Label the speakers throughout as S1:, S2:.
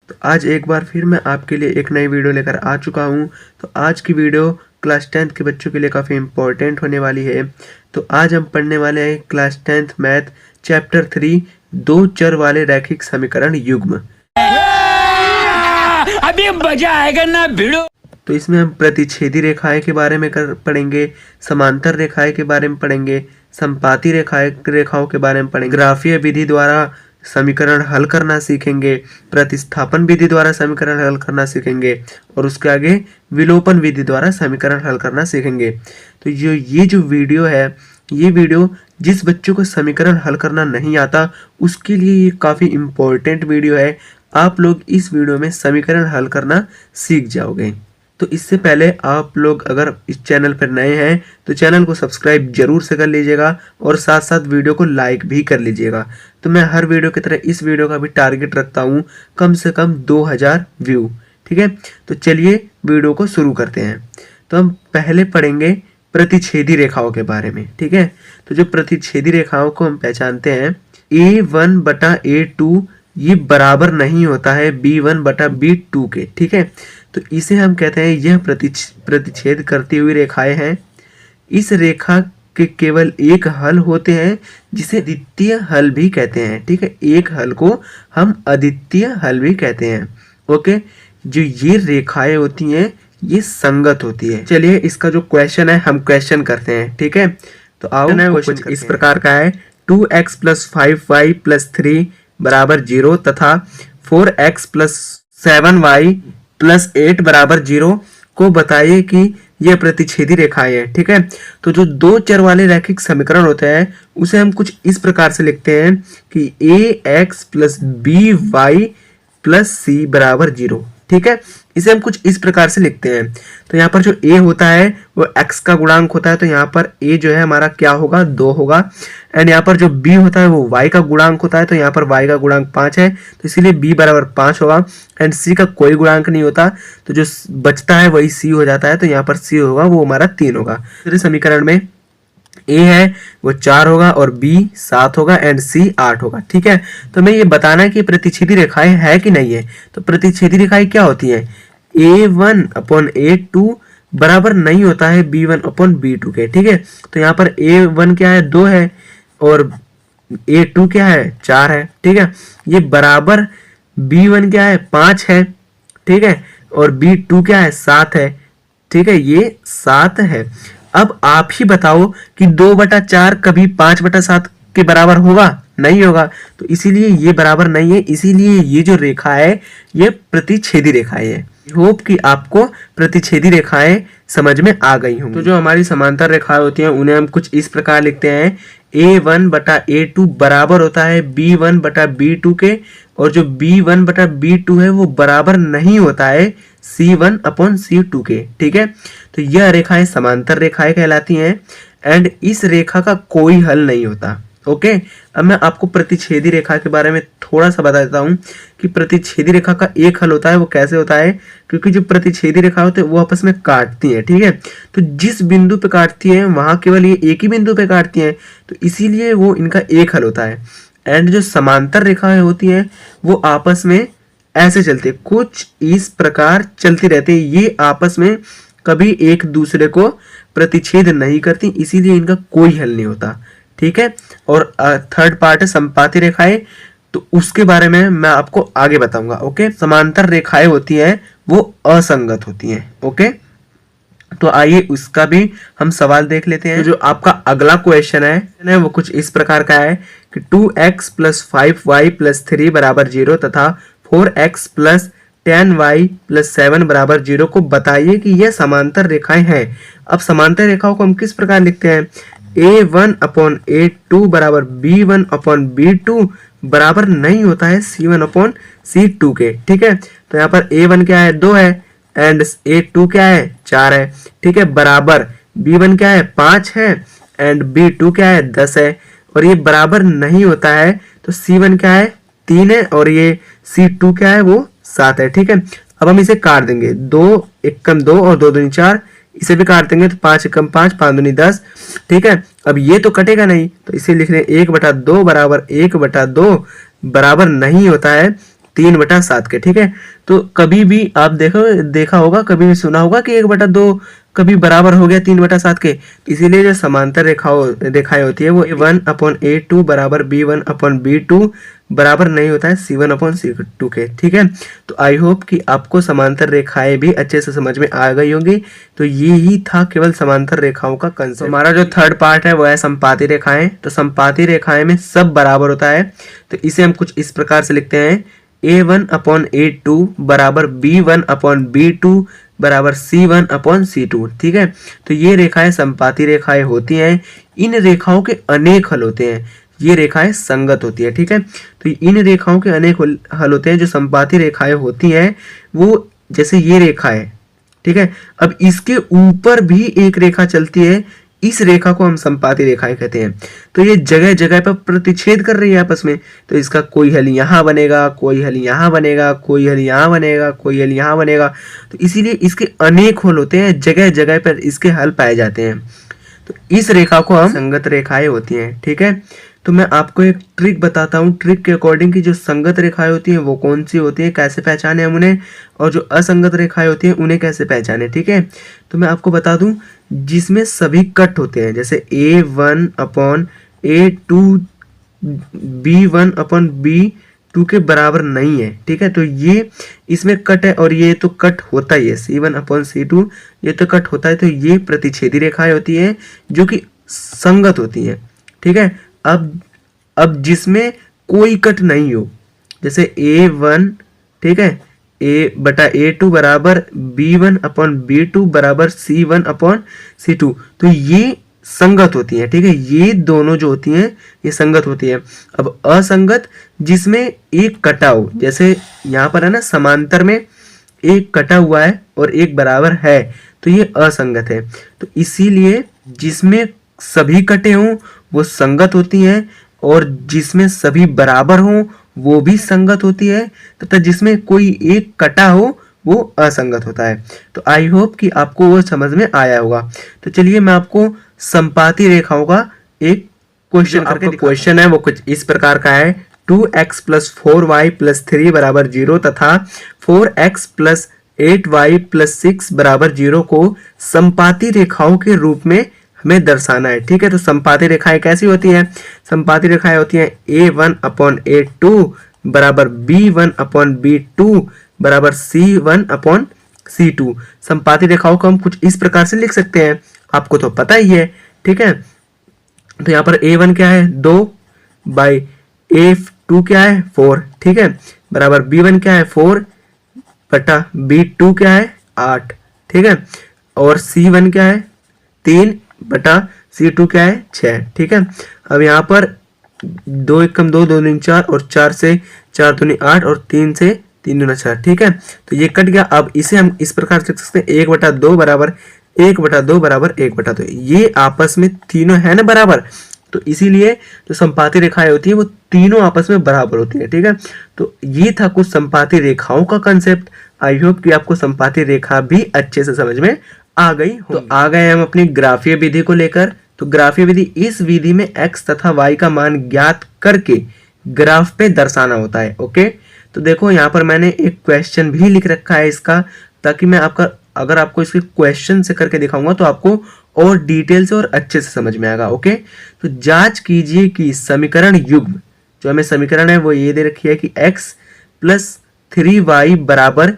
S1: तो आज एक बार फिर मैं आपके लिए एक नई वीडियो लेकर आ चुका हूँ। तो आज की वीडियो क्लास 10th के बच्चों के लिए काफ़ी इम्पोर्टेंट होने वाली है। तो आज हम पढ़ने वाले हैं क्लास 10th मैथ चैप्टर 3 दो चर वाले रैखिक समीकरण युग्म।
S2: अभी मजा आएगा ना भिड़ो।
S1: तो इसमें हम प्रतिच्छेदी रेखाएं के बारे में पढ़ेंगे, समांतर रेखाएं के बारे में पढ़ेंगे, संपाती रेखाओं के बारे में पढ़ेंगे, ग्राफीय विधि द्वारा समीकरण हल करना सीखेंगे, प्रतिस्थापन विधि द्वारा समीकरण हल करना सीखेंगे और उसके आगे विलोपन विधि द्वारा समीकरण हल करना सीखेंगे। तो ये जो वीडियो है, ये वीडियो जिस बच्चों को समीकरण हल करना नहीं आता उसके लिए ये काफ़ी इम्पोर्टेंट वीडियो है। आप लोग इस वीडियो में समीकरण हल करना सीख जाओगे। तो इससे पहले आप लोग अगर इस चैनल पर नए हैं तो चैनल को सब्सक्राइब जरूर से कर लीजिएगा और साथ साथ वीडियो को लाइक भी कर लीजिएगा। तो मैं हर वीडियो की तरह इस वीडियो का भी टारगेट रखता हूँ कम से कम 2000 व्यू। ठीक है, तो चलिए वीडियो को शुरू करते हैं। तो हम पहले पढ़ेंगे प्रतिच्छेदी रेखाओं के बारे में। ठीक है, तो जो प्रतिच्छेदी रेखाओं को हम पहचानते हैं, A1 बटा A2 ये बराबर नहीं होता है B1 बटा B2 के। ठीक है, तो इसे हम कहते हैं यह प्रतिच्छेद करती हुई रेखाएं हैं। इस रेखा के केवल एक हल होते हैं जिसे अद्वितीय हल भी कहते हैं। ठीक है, एक हल को हम अद्वितीय हल भी कहते हैं। ओके, जो ये रेखाएं होती हैं ये संगत होती है। चलिए इसका जो क्वेश्चन है हम क्वेश्चन करते हैं। ठीक है, तो आओ क्वेश्चन इस प्रकार का है, 2x + 5y + 3 बराबर 0 तथा 4x + 7y + 8 बराबर 0 को बताइए कि यह प्रतिच्छेदी रेखाएं है। ठीक है, तो जो दो चर वाले रैखिक समीकरण होते हैं उसे हम कुछ इस प्रकार से लिखते हैं कि ax + by + c बराबर 0। ठीक है, इसे हम कुछ इस प्रकार से लिखते हैं। तो यहाँ पर जो a होता है वो x का गुणांक होता है, तो यहाँ पर a जो है हमारा क्या होगा, 2 होगा। एंड यहाँ पर जो b होता है वो y का गुणांक होता है, तो यहाँ पर y का गुणांक 5 है, तो इसीलिए b बराबर 5 होगा। एंड c का कोई गुणांक नहीं होता, तो जो बचता है वही c हो जाता है, तो यहाँ पर c होगा वो हमारा 3 होगा। दूसरे समीकरण में a है वो 4 होगा और b 7 होगा एंड c 8 होगा। ठीक है, तो मैं ये बताना है कि प्रतिच्छेदी रेखाएं है कि नहीं है। तो प्रतिच्छेदी रेखाएं क्या होती हैं, A1 / A2 बराबर नहीं होता है B1 / B2 के। ठीक है, तो यहाँ पर A1 क्या है, 2 है और A2 क्या है, 4 है। ठीक है, ये बराबर B1 क्या है, 5 है। ठीक है, और B2 क्या है, 7 है। ठीक है, ये 7 है। अब आप ही बताओ कि 2/4 कभी 5/7 के बराबर होगा, नहीं होगा। तो इसीलिए ये बराबर नहीं है, इसीलिए ये जो रेखा है ये प्रतिच्छेदी रेखाएं है। होप कि आपको प्रतिच्छेदी रेखाएं समझ में आ गई होंगी। तो जो हमारी समांतर रेखाएं होती हैं उन्हें हम कुछ इस प्रकार लिखते हैं, A1 बटा A2 बराबर होता है B1 बटा B2 के, और जो B1 बटा B2 है वो बराबर नहीं होता है C1 / C2 के। ठीक है, तो यह रेखाएं समांतर रेखाएं कहलाती हैं एंड इस रेखा का कोई हल नहीं होता। ओके, अब मैं आपको प्रतिच्छेदी रेखा के बारे में थोड़ा सा बता देता हूँ कि प्रतिच्छेदी रेखा का एक हल होता है। वो कैसे होता है, क्योंकि जो प्रतिच्छेदी रेखा होते हैं वो आपस में काटती हैं। ठीक है, तो जिस बिंदु पे काटती है वहां केवल ये एक ही बिंदु पे काटती हैं, तो इसीलिए वो इनका एक हल होता है। एंड जो समांतर रेखाएं होती हैं वो आपस में ऐसे चलती है, कुछ इस प्रकार चलती रहती है। ये आपस में कभी एक दूसरे को प्रतिच्छेद नहीं करती, इसीलिए इनका कोई हल नहीं होता। ठीक है, और थर्ड पार्ट है संपाती रेखाएं, तो उसके बारे में मैं आपको आगे बताऊंगा। ओके, समांतर रेखाएं होती हैं वो असंगत होती हैं। ओके, तो आइए उसका भी हम सवाल देख लेते हैं। तो जो आपका अगला क्वेश्चन है वो कुछ इस प्रकार का है कि 2x + 5y + 3 बराबर 0 तथा 4x + 10y + 7 बराबर 0 को बताइए कि यह समांतर रेखाएं हैं। अब समांतर रेखाओं को हम किस प्रकार लिखते हैं, A1 / A2 बराबर B1 / B2 बराबर नहीं होता है C1 / C2 के। ठीक है, तो यहाँ पर A1 क्या है, 2 है एंड A2 क्या है, 4 है। ठीक है, बराबर B1 क्या है, 5 है एंड B2 क्या है, 10 है, और ये बराबर नहीं होता है तो C1 क्या है, 3 है और ये C2 क्या है, वो 7 है। ठीक है, अब हम इसे काट देंगे, 2 × 2 और 2 दूनी 4, इसे भी काट देंगे तो 5 × 5 5 दूनी 10। ठीक है, अब ये तो कटेगा नहीं, तो इसे लिख रहे हैं 1/2 बराबर 1/2 बराबर नहीं होता है 3/7 के, ठीक है। तो कभी भी आप देखा होगा, कभी भी सुना होगा कि 1/2 कभी बराबर हो गया 3/7 के। इसीलिए जो समांतर रेखाएं होती है वो A1/A2 बराबर B1/B2 बराबर नहीं होता है C1/C2 के, ठीक है। तो आई होप कि आपको समांतर रेखाएं भी अच्छे से समझ में आ गई होंगी। तो ये ही था केवल समांतर रेखाओं का कंसेप्ट। तो हमारा जो थर्ड पार्ट है वो है संपाती रेखाएं। तो संपाती रेखाएं में सब बराबर होता है, तो इसे हम कुछ इस प्रकार से लिखते हैं A1/A2 बराबर B1/B2 बराबर C1/C2, ठीक है। तो ये रेखाएं संपाती रेखाएं होती हैं। इन रेखाओं के अनेक हल होते हैं, ये रेखाएं संगत होती है, ठीक है। तो इन रेखाओं के अनेक हल होते हैं। जो संपाती रेखाएं होती हैं वो जैसे ये रेखा है, ठीक है। अब इसके ऊपर भी एक रेखा चलती है, इस रेखा को हम संपाती रेखाएं कहते हैं। तो ये जगह जगह पर प्रतिच्छेद कर रही है आपस में। तो इसका कोई हल यहाँ बनेगा, कोई हल यहाँ बनेगा, कोई हल यहाँ बनेगा, कोई हल यहाँ बनेगा। तो इसीलिए इसके अनेक हल होते हैं, जगह जगह पर इसके हल पाए जाते हैं। तो इस रेखा को हम संगत रेखाएं होती हैं, ठीक है। तो मैं आपको एक ट्रिक बताता हूँ। ट्रिक के अकॉर्डिंग की जो संगत रेखाएं होती हैं वो कौन सी होती हैं, कैसे पहचाने हम उन्हें, और जो असंगत रेखाएं होती हैं उन्हें कैसे पहचाने, ठीक है। तो मैं आपको बता दूं, जिसमें सभी कट होते हैं, जैसे A1/A2 B1/B2 के बराबर नहीं है, ठीक है। तो ये इसमें कट है और ये तो कट होता ही है, C1/C2 ये तो कट होता है। तो ये प्रतिच्छेदी रेखाएं होती है जो कि संगत होती हैं, ठीक है। अब जिसमें कोई कट नहीं हो, जैसे A1, ठीक है, A/A2 बराबर B1/B2 बराबर C1/C2, तो ये संगत होती है, ठीक है। ये दोनों जो होती हैं ये संगत होती है। अब असंगत, जिसमें एक कटा हो, जैसे यहाँ पर है ना, समांतर में एक कटा हुआ है और एक बराबर है, तो ये असंगत है। तो इसीलिए जिसमें सभी कटे हों वो संगत होती हैं, और जिसमें सभी बराबर हों वो भी संगत होती है, तथा जिसमें कोई एक कटा हो वो असंगत होता है। तो आई होप कि आपको वो समझ में आया होगा। तो चलिए मैं आपको संपाती रेखाओं का एक क्वेश्चन करके, क्वेश्चन है वो कुछ इस प्रकार का है। 2x + 4y + 3 बराबर 0 तथा 4x + 8y + 6 बराबर 0 को संपाती रेखाओं के रूप में हमें दर्शाना है, ठीक है। तो संपाती रेखाएं कैसी होती हैं? संपाती रेखाएं होती हैं A1/A2 बराबर B1/B2 बराबर C1/C2। संपाती रेखाओं को हम कुछ इस प्रकार से लिख सकते हैं, आपको तो पता ही है, ठीक है। तो यहाँ पर A1 क्या है 2 बाई A2 क्या है 4, ठीक है, बराबर B1 क्या है 4 बटा B2 क्या है 8, ठीक है, और C1 क्या है 3 बटा C2 क्या है 6, ठीक है। अब यहाँ पर 2 एकम 2 2 दूनी 4 और 4 से 4 दूनी 8 और 3 से 3 दूना 4, ठीक है। तो ये कट गया। अब इसे हम इस प्रकार से लिख सकते हैं 1/2 बराबर 1/2 बराबर 1/2। ये आपस में तीनों है ना बराबर, तो इसीलिए जो संपाती रेखाएं होती है वो तीनों आपस में बराबर होती है, ठीक है। तो ये था कुछ संपाती रेखाओं का कंसेप्ट। आई होप कि आपको संपाती रेखा भी अच्छे से समझ में आ गई हो। तो आ गए हम अपनी ग्राफीय विधि को लेकर। तो ग्राफीय विधि, इस विधि में x तथा y का मान ज्ञात करके ग्राफ पे दर्शाना होता है, ओके। तो देखो यहाँ पर मैंने एक क्वेश्चन भी लिख रखा है इसका, ताकि मैं अगर आपको इसके क्वेश्चन से करके दिखाऊंगा तो आपको और डिटेल से और अच्छे से समझ में आएगा, ओके। तो जांच कीजिए कि समीकरण युग्म, जो हमें समीकरण है वो ये दे रखी है कि x + 3y बराबर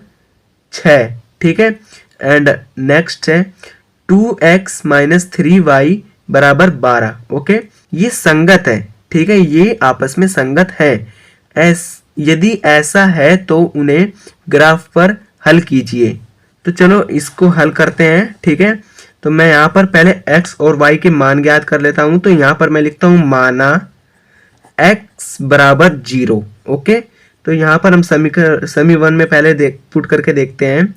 S1: 6, ठीक है, एंड नेक्स्ट है 2x - 3y बराबर 12, ओके। ये संगत है, ठीक है, ये आपस में संगत है। यदि ऐसा है तो उन्हें ग्राफ पर हल कीजिए। तो चलो इसको हल करते हैं, ठीक है। तो मैं यहाँ पर पहले x और y के मान ज्ञात कर लेता हूँ। तो यहाँ पर मैं लिखता हूँ माना x बराबर 0, ओके। तो यहाँ पर हम समी 1 में पहले पुट करके देखते हैं,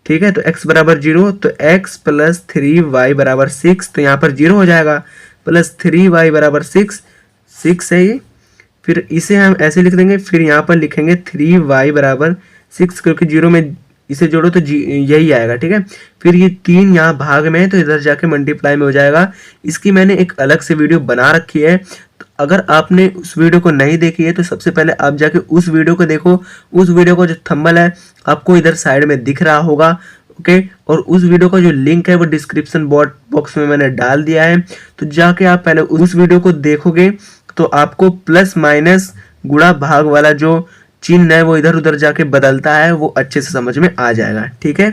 S1: ठीक है। तो x बराबर 0, तो x + 3y बराबर 6, तो यहाँ पर 0 हो जाएगा, प्लस 3y बराबर 6 है ये। फिर इसे हम ऐसे लिख देंगे, फिर यहाँ पर लिखेंगे 3y बराबर 6, क्योंकि 0 में इसे जोड़ो तो यही आएगा, ठीक है। फिर ये 3 यहाँ भाग में है तो इधर जाके मल्टीप्लाई में हो जाएगा। इसकी मैंने एक अलग से वीडियो बना रखी है, तो अगर आपने उस वीडियो को नहीं देखी है तो सबसे पहले आप जाके उस वीडियो को देखो। उस वीडियो का जो थंबनेल है आपको इधर साइड में दिख रहा होगा, ओके। और उस वीडियो का जो लिंक है वो डिस्क्रिप्शन बॉक्स में मैंने डाल दिया है, तो जाके आप पहले उस वीडियो को देखोगे तो आपको प्लस माइनस गुणा भाग वाला जो चिन्ह है वो इधर उधर जाके बदलता है, वो अच्छे से समझ में आ जाएगा, ठीक है।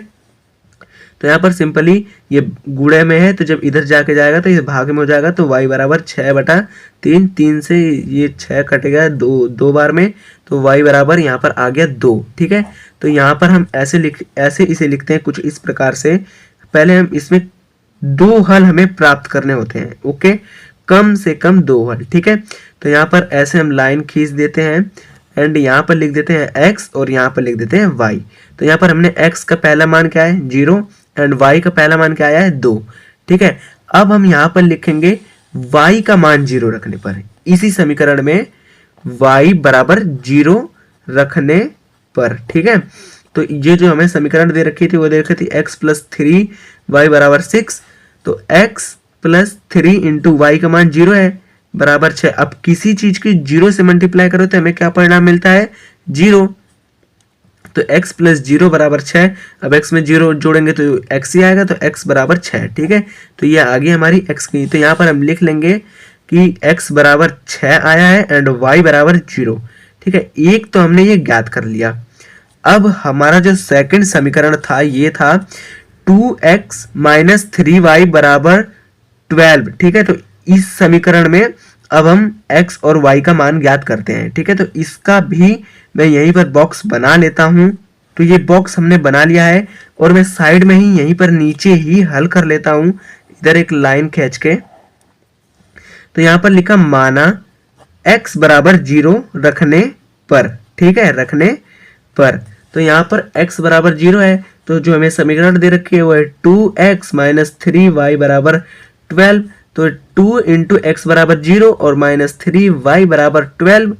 S1: तो यहाँ पर सिंपली ये गुणे में है, तो जब इधर जाके जाएगा तो ये भाग में हो जाएगा, तो y बराबर 6/3, 3 से ये 6 कटेगा दो बार में, तो y बराबर यहाँ पर आ गया 2, ठीक है। तो यहाँ पर हम ऐसे इसे लिखते हैं कुछ इस प्रकार से। पहले हम इसमें 2 हल हमें प्राप्त करने होते हैं, ओके, कम से कम 2 हल, ठीक है। तो यहाँ पर ऐसे हम लाइन खींच देते हैं एंड यहाँ पर लिख देते हैं x और यहाँ पर लिख देते हैं y। तो यहाँ पर हमने x का पहला मान क्या है 0 एंड y का पहला मान क्या आया है 2, ठीक है। अब हम यहाँ पर लिखेंगे y का मान 0 रखने पर, इसी समीकरण में y बराबर 0 रखने पर, ठीक है। तो ये जो हमें समीकरण दे रखी थी वो दे रखी थी x + 3 y बराबर 6, तो x + 3 इंटू y का मान 0 है बराबर 6। अब किसी चीज की 0 से मल्टीप्लाई करो तो हमें क्या परिणाम मिलता है 0, तो x + 0 बराबर 6। अब x में 0 जोड़ेंगे तो x ही आएगा, तो x बराबर 6, ठीक है। तो ये आ गई हमारी x की, तो यहाँ पर हम लिख लेंगे कि x बराबर 6 आया है एंड y बराबर 0, ठीक है। एक तो हमने ये ज्ञात कर लिया। अब हमारा जो सेकंड समीकरण था ये था 2x - 3y बराबर 12, ठीक है। तो इस समीकरण में अब हम x और y का मान ज्ञात करते हैं, ठीक है। तो इसका भी मैं यहीं पर बॉक्स बना लेता हूं। तो ये बॉक्स हमने बना लिया है और मैं साइड में ही यहीं पर नीचे ही हल कर लेता हूं, इधर एक लाइन खींच के। तो यहाँ पर लिखा माना x बराबर 0 रखने पर, ठीक है, रखने पर। तो यहाँ पर x बराबर 0 है, तो जो हमें समीकरण दे रखी है वो है 2x - 3y बराबर 12। तो 2 इंटू x बराबर 0 और -3y बराबर 12,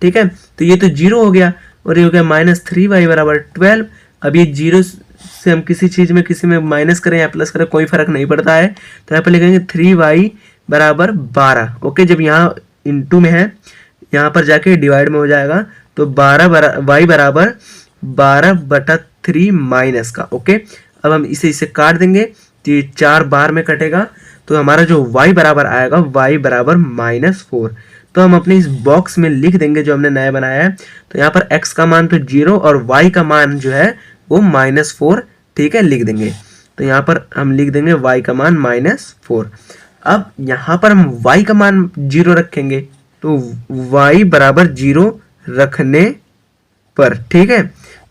S1: ठीक है। तो ये तो 0 हो गया और ये हो गया -3y बराबर 12। अब ये 0 से हम किसी चीज में किसी में माइनस करें या प्लस करें कोई फर्क नहीं पड़ता है, तो यहाँ पर लिखेंगे 3y बराबर 12, ओके। जब यहाँ इंटू में है यहाँ पर जाके डिवाइड में हो जाएगा, तो y बराबर 12/3 माइनस का, ओके। अब हम इसे काट देंगे तो ये 4 बार में कटेगा, तो हमारा जो y बराबर आएगा y बराबर -4। तो हम अपने इस बॉक्स में लिख देंगे जो हमने नया बनाया है। तो यहाँ पर x का मान तो 0 और y का मान जो है वो -4, ठीक है, लिख देंगे। तो यहाँ पर हम लिख देंगे y का मान -4। अब यहाँ पर हम y का मान 0 रखेंगे, तो y बराबर 0 रखने पर, ठीक है।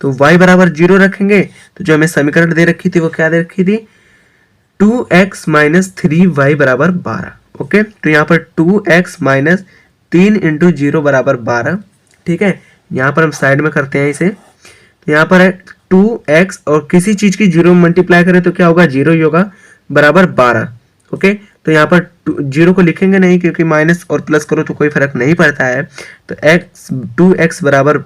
S1: तो y बराबर 0 रखेंगे, तो जो हमें समीकरण दे रखी थी वो क्या दे रखी थी 2x - 3y बराबर 12, ओके। तो यहाँ पर 2x - 3 इंटू 0 बराबर 12, ठीक है। यहाँ पर हम साइड में करते हैं इसे, तो यहाँ पर है 2x और किसी चीज की 0 में मल्टीप्लाई करें तो क्या होगा 0 ही होगा, बराबर 12, ओके। तो यहाँ पर 0 को लिखेंगे नहीं क्योंकि माइनस और प्लस करो तो कोई फर्क नहीं पड़ता है। तो 2x बराबर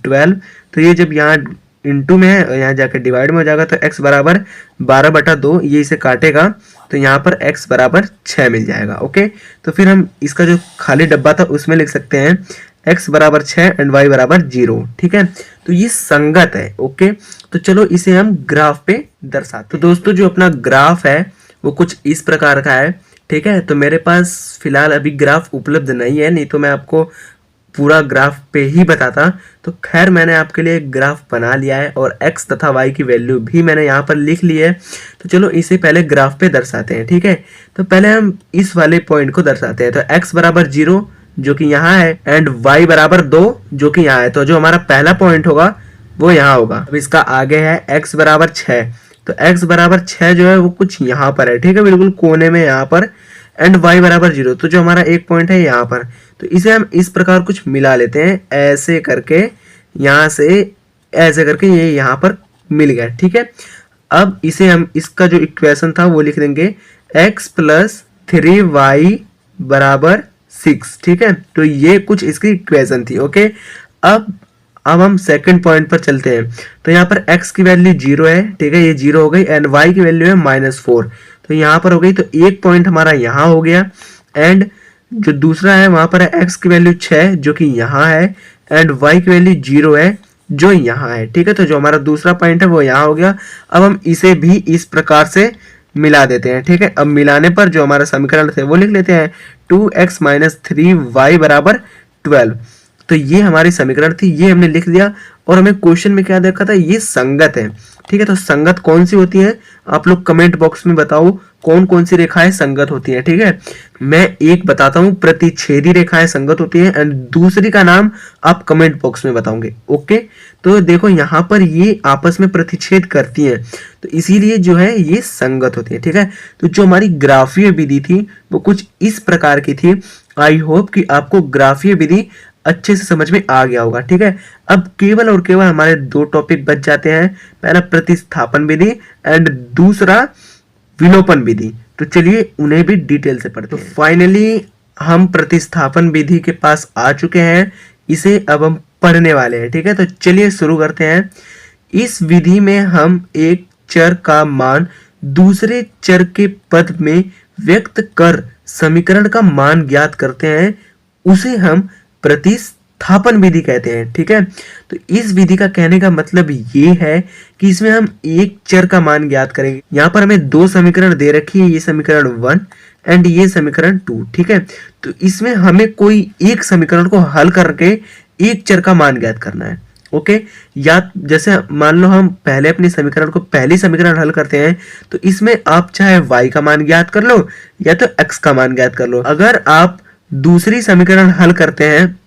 S1: 12, तो ये जब यहाँ इंटू में है यहाँ जाकर डिवाइड में हो जाएगा, तो x बराबर 12/2, ये इसे काटेगा तो यहाँ पर x बराबर 6 मिल जाएगा, ओके। तो फिर हम इसका जो खाली डब्बा था उसमें लिख सकते हैं x बराबर 6 एंड y बराबर 0, ठीक है। तो ये संगत है, ओके। तो चलो इसे हम ग्राफ पे दर्शाते। तो दोस्तों जो अपना ग्राफ है वो कुछ इस प्रकार का है, ठीक है। तो मेरे पास फिलहाल अभी ग्राफ उपलब्ध नहीं है, नहीं तो मैं आपको पूरा ग्राफ पे ही बताता। तो खैर मैंने आपके लिए एक ग्राफ बना लिया है और x तथा y की वैल्यू भी मैंने यहाँ पर लिख ली है। तो चलो इसे पहले ग्राफ पे दर्शाते हैं, ठीक है। तो पहले हम इस वाले पॉइंट को दर्शाते हैं। तो x बराबर 0 जो कि यहाँ है एंड y बराबर 2 जो कि यहाँ है, तो जो हमारा पहला पॉइंट होगा वो यहाँ होगा। अब इसका आगे है x बराबर 6, तो x बराबर 6 जो है वो कुछ यहाँ पर है, ठीक है, बिल्कुल कोने में यहाँ पर, एंड y बराबर 0, तो जो हमारा एक पॉइंट है यहाँ पर। तो इसे हम इस प्रकार कुछ मिला लेते हैं, ऐसे करके यहाँ से ऐसे करके ये यहाँ पर मिल गया, ठीक है। अब इसे हम इसका जो इक्वेशन था वो लिख देंगे x + 3y बराबर 6, ठीक है। तो ये कुछ इसकी इक्वेशन थी, ओके। अब अब हम सेकंड पॉइंट पर चलते हैं। तो यहाँ पर x की वैल्यू 0 है, ठीक है, ये 0 हो गई, एंड y की वैल्यू है -4, तो यहाँ पर हो गई। तो एक पॉइंट हमारा यहाँ हो गया, एंड जो दूसरा है वहां पर है x की वैल्यू 6 जो कि यहाँ है, एंड y की वैल्यू 0 है जो यहाँ है, ठीक है। तो जो हमारा दूसरा पॉइंट है वो यहाँ हो गया। अब हम इसे भी इस प्रकार से मिला देते हैं, ठीक है। अब मिलाने पर जो हमारा समीकरण थे वो लिख लेते हैं, 2x - 3y = 12। तो ये हमारी समीकरण थी, ये हमने लिख दिया। और हमें क्वेश्चन में क्या देखा था, ये संगत है, ठीक है। तो संगत कौन सी होती है, आप लोग कमेंट बॉक्स में बताओ कौन कौन सी रेखाएं संगत होती हैं, ठीक है। मैं एक बताता हूं, प्रतिच्छेदी रेखाएं संगत होती हैं, एंड दूसरी का नाम आप कमेंट बॉक्स में बताओगे, ओके। तो देखो यहाँ पर ये आपस में प्रतिच्छेद करती हैं, तो इसीलिए जो है ये संगत होती है, ठीक है। तो जो हमारी ग्राफीय विधि थी वो कुछ इस प्रकार की थी। आई होप कि आपको ग्राफीय विधि अच्छे से समझ में आ गया होगा, ठीक है। अब केवल और केवल हमारे दो टॉपिक बच जाते हैं, पहला प्रतिस्थापन विधि एंड दूसरा विलोपन विधि। तो चलिए उन्हें भी डिटेल से पढ़ते हैं। फाइनली हम प्रतिस्थापन विधि के पास आ चुके हैं, इसे अब हम पढ़ने वाले हैं, ठीक है। तो चलिए शुरू करते हैं। इस विधि में हम एक चर का मान दूसरे चर के पद में व्यक्त कर समीकरण का मान ज्ञात करते हैं, उसे हम प्रतिस्थापन विधि कहते हैं, ठीक है। तो इस विधि का कहने का मतलब ये है कि इसमें हम एक चर का मान ज्ञात करेंगे। यहाँ पर हमें दो समीकरण दे रखी है, ये समीकरण 1 एंड ये समीकरण 2, ठीक है। तो इसमें हमें कोई एक समीकरण को हल करके एक चर का मान ज्ञात करना है, ओके। या जैसे मान लो हम पहले अपने समीकरण को पहली समीकरण हल करते हैं, तो इसमें आप चाहे y का मान ज्ञात कर लो या तो x का मान ज्ञात कर लो। अगर आप दूसरी समीकरण हल करते हैं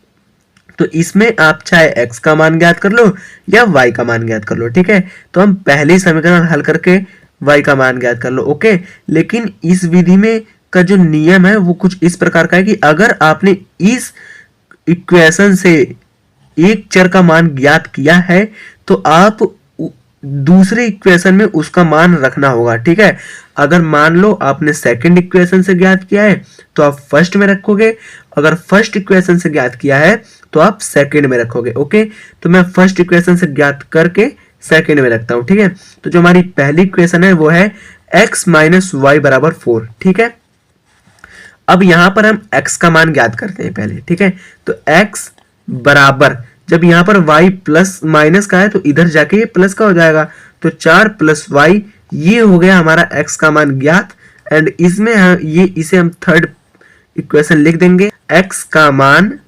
S1: तो इसमें आप चाहे x का मान ज्ञात कर लो या y का मान ज्ञात कर लो, ठीक है। तो हम पहली समीकरण हल करके y का मान ज्ञात कर लो, ओके। लेकिन इस विधि में का जो नियम है वो कुछ इस प्रकार का है कि अगर आपने इस इक्वेशन से एक चर का मान ज्ञात किया है तो आप दूसरे इक्वेशन में उसका मान रखना होगा, ठीक है। अगर मान लो आपने सेकंड इक्वेशन से ज्ञात किया है तो आप फर्स्ट में रखोगे, अगर फर्स्ट इक्वेशन से ज्ञात किया है तो आप सेकंड में रखोगे, ओके। तो मैं फर्स्ट इक्वेशन से ज्ञात करके सेकंड में रखता हूं, ठीक है। तो जो हमारी पहली इक्वेशन है वो है x - y = 4, ठीक है। अब यहां पर हम x का मान ज्ञात करते हैं पहले, ठीक है। तो x बराबर, जब यहाँ पर y प्लस माइनस का है तो इधर जाके ये प्लस का हो जाएगा, तो 4 + y, ये हो गया हमारा x का मान ज्ञात। एंड इसमें ये इसे हम थर्ड इक्वेशन लिख देंगे, x का मान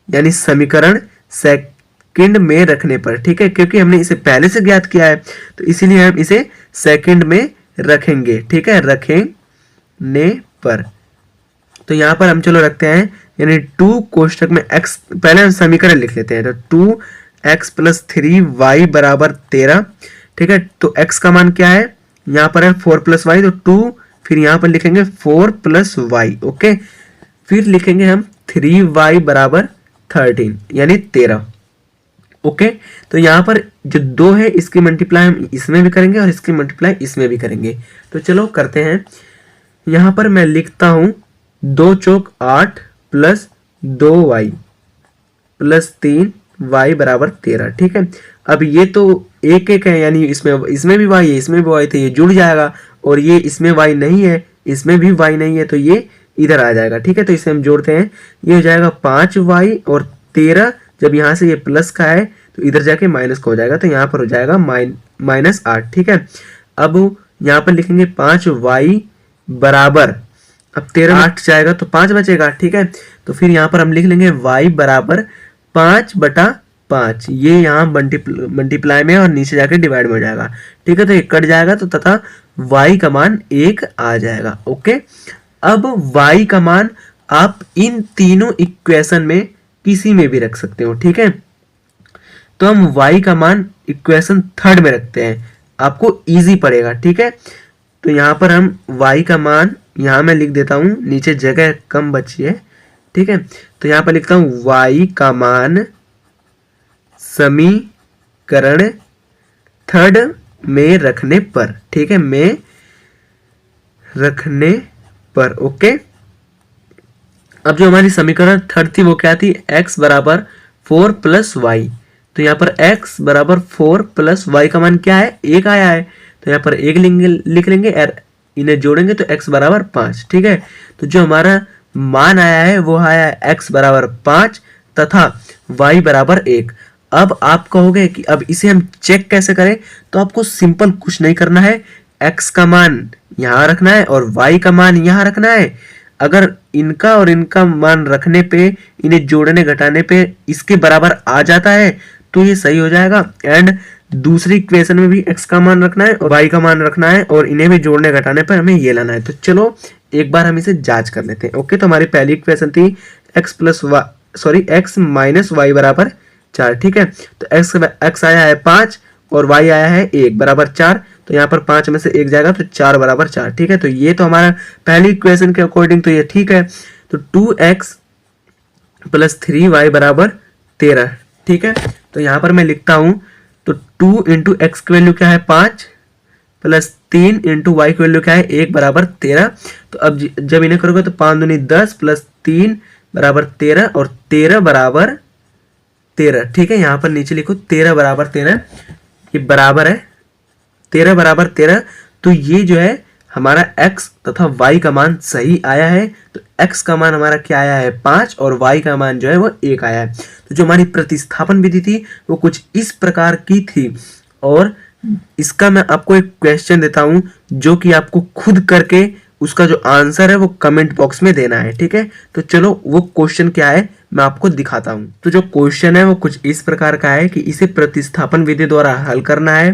S1: यानी समीकरण सेकंड में रखने पर, ठीक है। क्योंकि हमने इसे पहले से ज्ञात किया है तो इसीलिए हम इसे सेकंड में रखेंगे, ठीक है, रखने पर। तो यहां पर हम चलो रखते हैं, यानी 2 कोष्टक में x, पहले हम समीकरण लिख लेते हैं। तो 2x + 3y = 13, ठीक है। तो x का मान क्या है, यहां पर है 4 + y, तो 2, फिर यहां पर लिखेंगे 4 + y, ओके। फिर लिखेंगे हम 3y = 13 यानी 13, ओके। तो यहां पर जो 2 है इसकी मल्टीप्लाई हम इसमें भी करेंगे और इसकी मल्टीप्लाई इसमें भी करेंगे। तो चलो करते हैं। यहां पर मैं लिखता हूं 2 चौक 8 + 2y + 3y = 13, ठीक है। अब ये तो एक एक है, यानी इसमें भी y है, इसमें भी y, तो ये जुड़ जाएगा, और ये इसमें y नहीं है, इसमें भी y नहीं है, तो ये इधर आ जाएगा, ठीक है। तो इसे हम जोड़ते हैं, ये हो जाएगा 5y और 13, जब यहाँ से ये प्लस का है तो इधर जाके माइनस का हो जाएगा, तो यहाँ पर हो जाएगा -8, ठीक है। अब यहाँ पर लिखेंगे 5y बराबर, अब 13 8 जाएगा तो 5 बचेगा, ठीक है। तो फिर यहाँ पर हम लिख लेंगे y बराबर 5/5, ये यहाँ मल्टीप्लाई में और नीचे जाके डिवाइड में हो जाएगा, ठीक है। तो ये कट जाएगा तो तथा y का मान 1 आ जाएगा, ओके। अब y का मान आप इन तीनों इक्वेशन में किसी में भी रख सकते हो, ठीक है। तो हम y का मान इक्वेशन थर्ड में रखते हैं, आपको इजी पड़ेगा, ठीक है। तो यहाँ पर हम y का मान, यहाँ मैं लिख देता हूँ, नीचे जगह कम बची है, ठीक है। तो यहाँ पर लिखता हूँ y का मान समीकरण थर्ड में रखने पर, ठीक है, में रखने पर, ओके। अब जो हमारी समीकरण थर्ड थी वो क्या थी, x बराबर 4 प्लस वाई। तो यहाँ पर x बराबर 4 प्लस वाई का मान क्या है, 1 आया है, तो यहाँ पर 1 लिख लेंगे और इन्हें जोड़ेंगे तो x बराबर 5। ठीक है, तो जो हमारा मान आया है वो आया है x बराबर 5 तथा y बराबर 1। अब आप कहोगे कि अब इसे हम चेक कैसे करें, तो आपको सिंपल कुछ नहीं करना है, x का मान यहाँ रखना है और y का मान यहाँ रखना है। अगर इनका और इनका मान रखने पे, इन्हें जोड़ने घटाने पे इसके बराबर आ जाता है तो ये सही हो जाएगा। एंड दूसरी इक्वेशन में भी x का मान रखना है और y का मान रखना है और इन्हें भी जोड़ने घटाने पर हमें ये लाना है। तो चलो एक बार हम इसे जांच कर लेते हैं। ओके, तो हमारी पहली इक्वेशन थी x माइनस वाई बराबर 4। ठीक है, तो x आया है 5 और y आया है 1 बराबर 4। तो यहाँ पर 5 में से 1 जाएगा तो 4 बराबर 4। ठीक है, तो ये तो हमारा पहली इक्वेशन के अकॉर्डिंग तो ये ठीक है। तो 2x प्लस 3y बराबर 13। ठीक है, तो यहाँ पर मैं लिखता हूँ, तो 2 इंटू एक्स की वैल्यू क्या है 5 प्लस 3 इंटू वाई की वैल्यू क्या है 1 बराबर 13। तो अब जब इन्हें करोगे तो 5 दूनी 10 प्लस 3 बराबर 13 और 13 बराबर 13। ठीक है, यहाँ पर नीचे लिखो 13 बराबर 13, ये बराबर है 13 बराबर 13। तो ये जो है हमारा x तथा y का मान सही आया है। तो x का मान हमारा क्या आया है 5 और y का मान जो है वो 1 आया है। तो जो हमारी प्रतिस्थापन विधि थी वो कुछ इस प्रकार की थी और इसका मैं आपको एक क्वेश्चन देता हूं जो कि आपको खुद करके उसका जो आंसर है वो कमेंट बॉक्स में देना है। ठीक है, तो चलो वो क्वेश्चन क्या है मैं आपको दिखाता हूं। तो जो क्वेश्चन है वो कुछ इस प्रकार का है कि इसे प्रतिस्थापन विधि द्वारा हल करना है।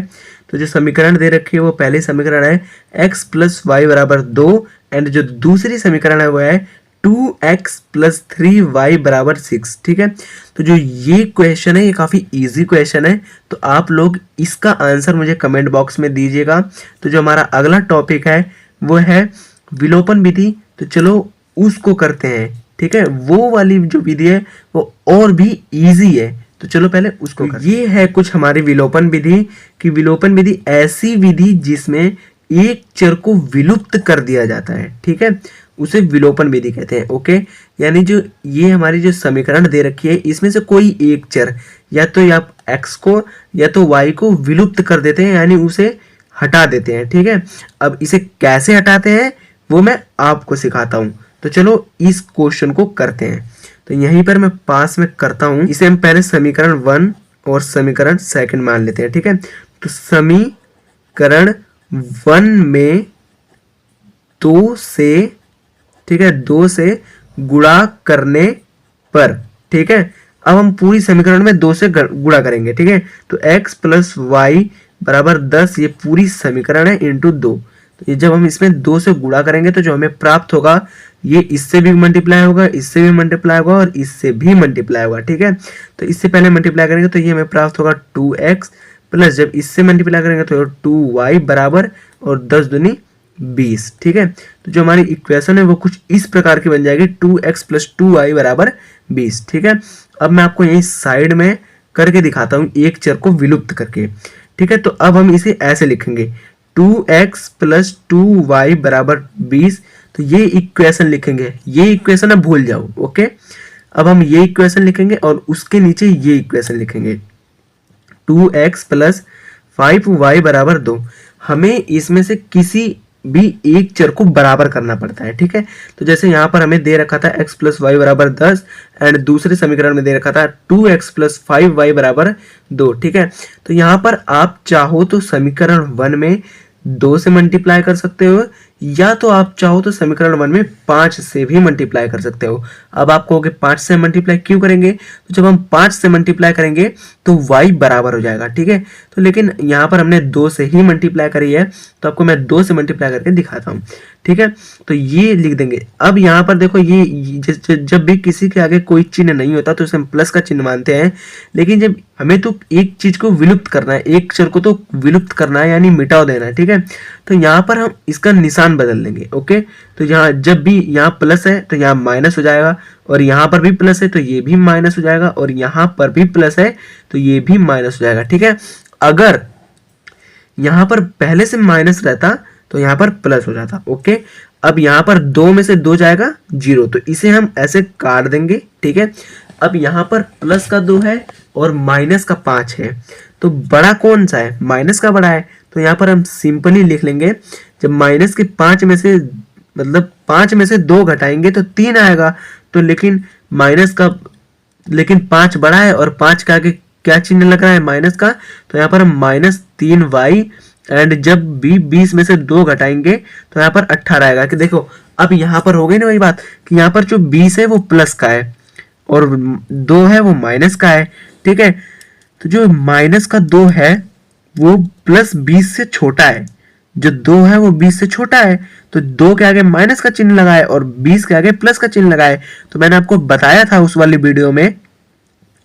S1: तो जो समीकरण दे रखी है वो पहली समीकरण है x प्लस वाई बराबर 2 एंड जो दूसरी समीकरण है वो है 2x प्लस 3y बराबर 6। ठीक है, तो जो ये क्वेश्चन है ये काफ़ी इजी क्वेश्चन है, तो आप लोग इसका आंसर मुझे कमेंट बॉक्स में दीजिएगा। तो जो हमारा अगला टॉपिक है वो है विलोपन विधि, तो चलो उसको करते हैं। ठीक है, वो वाली जो विधि है वो और भी इजी है, तो चलो पहले उसको करते हैं। ये है कुछ हमारी विलोपन विधि कि विलोपन विधि ऐसी विधि जिसमें एक चर को विलुप्त कर दिया जाता है। ठीक है, उसे विलोपन विधि कहते हैं। ओके, यानी जो ये हमारी जो समीकरण दे रखी है इसमें से कोई एक चर या तो आप x को या तो y को विलुप्त कर देते हैं, यानी उसे हटा देते हैं। ठीक है, अब इसे कैसे हटाते हैं वो मैं आपको सिखाता हूं। तो चलो इस क्वेश्चन को करते हैं। तो यहीं पर मैं पास में करता हूं। इसे हम पहले समीकरण 1 और समीकरण 2 मान लेते हैं। ठीक है, तो समीकरण 1 में 2 से, ठीक है, 2 से गुणा करने पर, ठीक है, अब हम पूरी समीकरण में 2 से गुणा करेंगे। ठीक है, तो x प्लस वाई बराबर 10 ये पूरी समीकरण है इंटू 2। तो ये जब हम इसमें 2 से गुणा करेंगे तो जो हमें प्राप्त होगा ये इससे भी मल्टीप्लाई होगा, इससे भी मल्टीप्लाई होगा और इससे भी मल्टीप्लाई होगा। ठीक है, तो इससे पहले मल्टीप्लाई करेंगे तो ये हमें प्राप्त होगा 2x प्लस जब इससे मल्टीप्लाई करेंगे तो 2y बराबर और 10 दूनी 20। ठीक है, तो जो हमारी इक्वेशन है वो कुछ इस प्रकार की बन जाएगी 2x प्लस 2y बराबर 20। ठीक है, अब मैं आपको यही साइड में करके दिखाता हूँ एक चर को विलुप्त करके। ठीक है, तो अब हम इसे ऐसे लिखेंगे 2x प्लस 2y बराबर 20। तो ये इक्वेशन लिखेंगे, ये इक्वेशन अब भूल जाओ। ओके, अब हम ये इक्वेशन लिखेंगे और उसके नीचे ये इक्वेशन लिखेंगे 2x प्लस 5y बराबर 2। हमें इसमें से किसी भी एक चर को बराबर करना पड़ता है। ठीक है, तो जैसे यहाँ पर हमें दे रखा था x प्लस वाई बराबर 10 एंड दूसरे समीकरण में दे रखा था 2x प्लस 5y बराबर 2। ठीक है, तो यहाँ पर आप चाहो तो समीकरण 1 में 2 से मल्टीप्लाई कर सकते हो या तो आप चाहो तो समीकरण 1 में 5 से भी मल्टीप्लाई कर सकते हो। अब आप कहोगे 5 से मल्टीप्लाई क्यों करेंगे, तो जब हम 5 से मल्टीप्लाई करेंगे तो y बराबर हो जाएगा। ठीक है, तो लेकिन यहाँ पर हमने 2 से ही मल्टीप्लाई करी है तो आपको मैं 2 से मल्टीप्लाई करके दिखाता हूँ। ठीक है, तो ये लिख देंगे। अब यहाँ पर देखो ये जब भी किसी के आगे कोई चिन्ह नहीं होता तो उसे हम प्लस का चिन्ह मानते हैं, लेकिन जब हमें तो एक चीज को विलुप्त करना है, एक चर को तो विलुप्त करना है यानी मिटा देना है। ठीक है, तो यहाँ पर हम इसका निशान बदल लेंगे। ओके, तो यहाँ जब भी यहाँ प्लस है तो यहाँ माइनस हो जाएगा और यहाँ पर भी प्लस है तो ये भी माइनस हो जाएगा और यहाँ पर भी प्लस है तो ये भी माइनस हो जाएगा। ठीक है, अगर यहाँ पर पहले से माइनस रहता तो यहाँ पर प्लस हो जाता। ओके, अब यहाँ पर 2 में से 2 जाएगा 0, तो इसे हम ऐसे काट देंगे, ठीक है। अब यहाँ पर प्लस का 2 है और माइनस का 5 है, तो बड़ा कौन सा है? माइनस का बड़ा है, तो यहाँ पर हम सिंपली लिख लेंगे, जब माइनस के 5 में से मतलब 5 में से 2 घटाएंगे तो 3 आएगा, तो लेकिन 5 बड़ा है और 5 के आगे क्या चिन्ह लग रहा है? माइनस का, तो यहाँ पर हम -3y, एंड जब भी 20 में से 2 घटाएंगे तो यहाँ पर 18 आएगा। कि देखो अब यहाँ पर हो गई ना वही बात कि यहाँ पर जो 20 है वो प्लस का है और 2 है वो माइनस का है, ठीक है। तो जो माइनस का 2 है वो प्लस 20 से छोटा है, जो 2 है वो 20 से छोटा है, तो 2 के आगे माइनस का चिन्ह लगाए और 20 के आगे प्लस का चिन्ह लगाए। तो मैंने आपको बताया था उस वाली वीडियो में,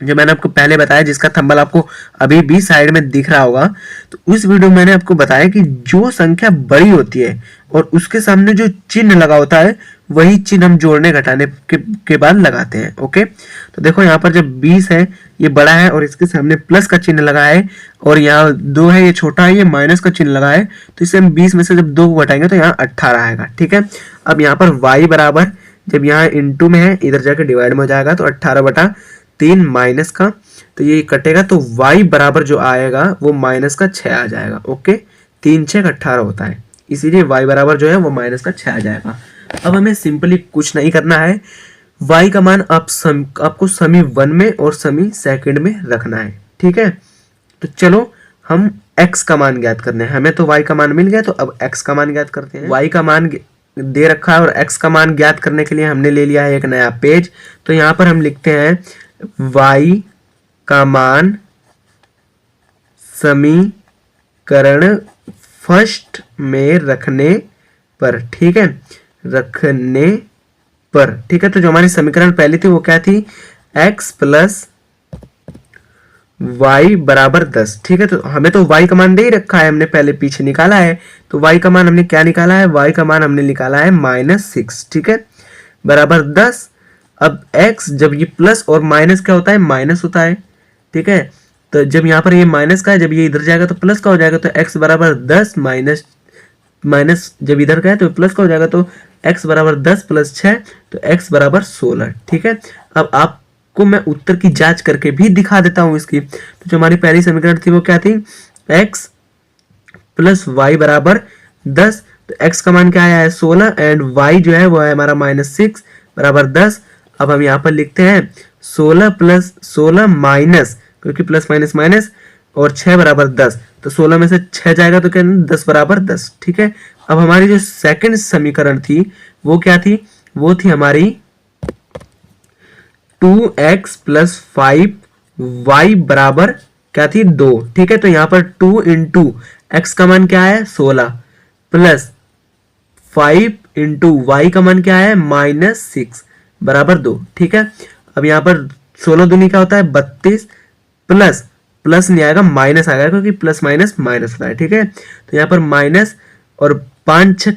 S1: जो मैंने आपको पहले बताया, जिसका थंबनेल आपको अभी भी साइड में दिख रहा होगा, तो उस वीडियो में मैंने आपको बताया कि जो संख्या बड़ी होती है और उसके सामने जो चिन्ह लगा होता है वही चिन्ह हम जोड़ने घटाने के बाद लगाते हैं। ओके, तो देखो यहाँ पर जब 20 है ये बड़ा है और इसके सामने प्लस का चिन्ह लगा है, और यहाँ 2 है ये छोटा है, ये माइनस का चिन्ह लगा है, तो इसे हम 20 में से जब 2 को घटाएंगे तो यहाँ 18 आएगा, ठीक है। अब यहाँ पर y बराबर, जब यहाँ इंटू में है इधर जाके डिवाइड में हो जाएगा, तो 18/3 माइनस का, तो ये कटेगा, तो y बराबर जो आएगा वो माइनस का 6 आ जाएगा। ओके, 3 6 18 होता है, इसीलिए y बराबर जो है वो माइनस का 6 आ जाएगा। अब हमें सिंपली कुछ नहीं करना है, y का मान आपको समी 1 में और समी सेकंड में रखना है, ठीक है। तो चलो हम x का मान ज्ञात करने हैं, हमें तो y का मान मिल गया, तो अब x का मान ज्ञात करते हैं। y का मान दे रखा है और x का मान ज्ञात करने के लिए हमने ले लिया है एक नया पेज, तो यहाँ पर हम लिखते हैं y का मान समीकरण फर्स्ट में रखने पर, ठीक है, रखने पर, ठीक है। तो जो हमारी समीकरण पहली थी वो क्या थी? x प्लस y बराबर 10, ठीक है। तो हमें तो y का मान दे ही रखा है, हमने पहले पीछे निकाला है, तो y का मान हमने क्या निकाला है? y का मान हमने निकाला है -6, ठीक है, बराबर 10। अब x, जब ये प्लस और माइनस क्या होता है? माइनस होता है, ठीक है। तो जब यहाँ पर ये माइनस का है, जब ये इधर जाएगा तो प्लस का हो जाएगा, तो x बराबर 10 माइनस जब इधर का है तो प्लस का हो जाएगा, तो x बराबर 10 प्लस 6, तो x बराबर 16, ठीक है। अब आपको मैं उत्तर की जांच करके भी दिखा देता हूं इसकी। तो जो हमारी पहली समीकरण थी वो क्या थी? x प्लस y बराबर 10, तो x का मान क्या आया है? 16, एंड y जो है वो है हमारा -6 बराबर 10। अब हम यहाँ पर लिखते हैं 16 प्लस 16 माइनस, क्योंकि प्लस माइनस माइनस, और 6 बराबर 10, तो 16 में से 6 जाएगा तो क्या? 10 बराबर 10, ठीक है। अब हमारी जो सेकंड समीकरण थी वो क्या थी? वो थी हमारी 2x प्लस 5y बराबर क्या थी? 2, ठीक है। तो यहाँ पर 2 इंटू x का मान क्या है? 16 प्लस 5 इंटू y का मान क्या है? -6 बराबर 2, ठीक है। अब यहाँ पर 16 दूनी क्या होता है? 32, प्लस नहीं आएगा, माइनस आएगा, क्योंकि प्लस माइनस माइनस होता है, ठीक है। तो यहाँ पर माइनस और 5 6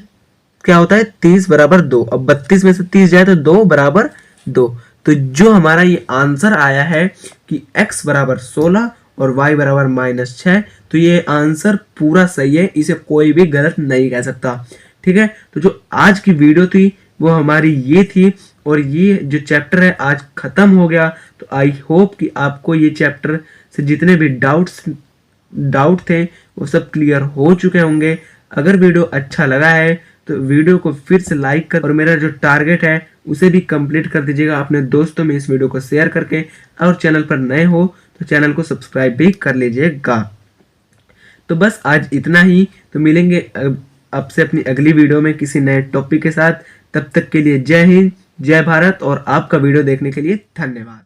S1: क्या होता है? 30 बराबर 2। अब 32 में से 30 जाए तो 2 बराबर 2। तो जो हमारा ये आंसर आया है कि x बराबर 16 और y बराबर -6, तो ये आंसर पूरा सही है, इसे कोई भी गलत नहीं कह सकता, ठीक है। तो जो आज की वीडियो थी वो हमारी ये थी, और ये जो चैप्टर है आज खत्म हो गया। तो आई होप कि आपको ये चैप्टर से जितने भी डाउट थे वो सब क्लियर हो चुके होंगे। अगर वीडियो अच्छा लगा है तो वीडियो को फिर से लाइक कर, और मेरा जो टारगेट है उसे भी कंप्लीट कर दीजिएगा अपने दोस्तों में इस वीडियो को शेयर करके, और चैनल पर नए हो तो चैनल को सब्सक्राइब भी कर लीजिएगा। तो बस आज इतना ही, तो मिलेंगे आपसे अपनी अगली वीडियो में किसी नए टॉपिक के साथ। तब तक के लिए जय हिंद, जय भारत, और आपका वीडियो देखने के लिए धन्यवाद।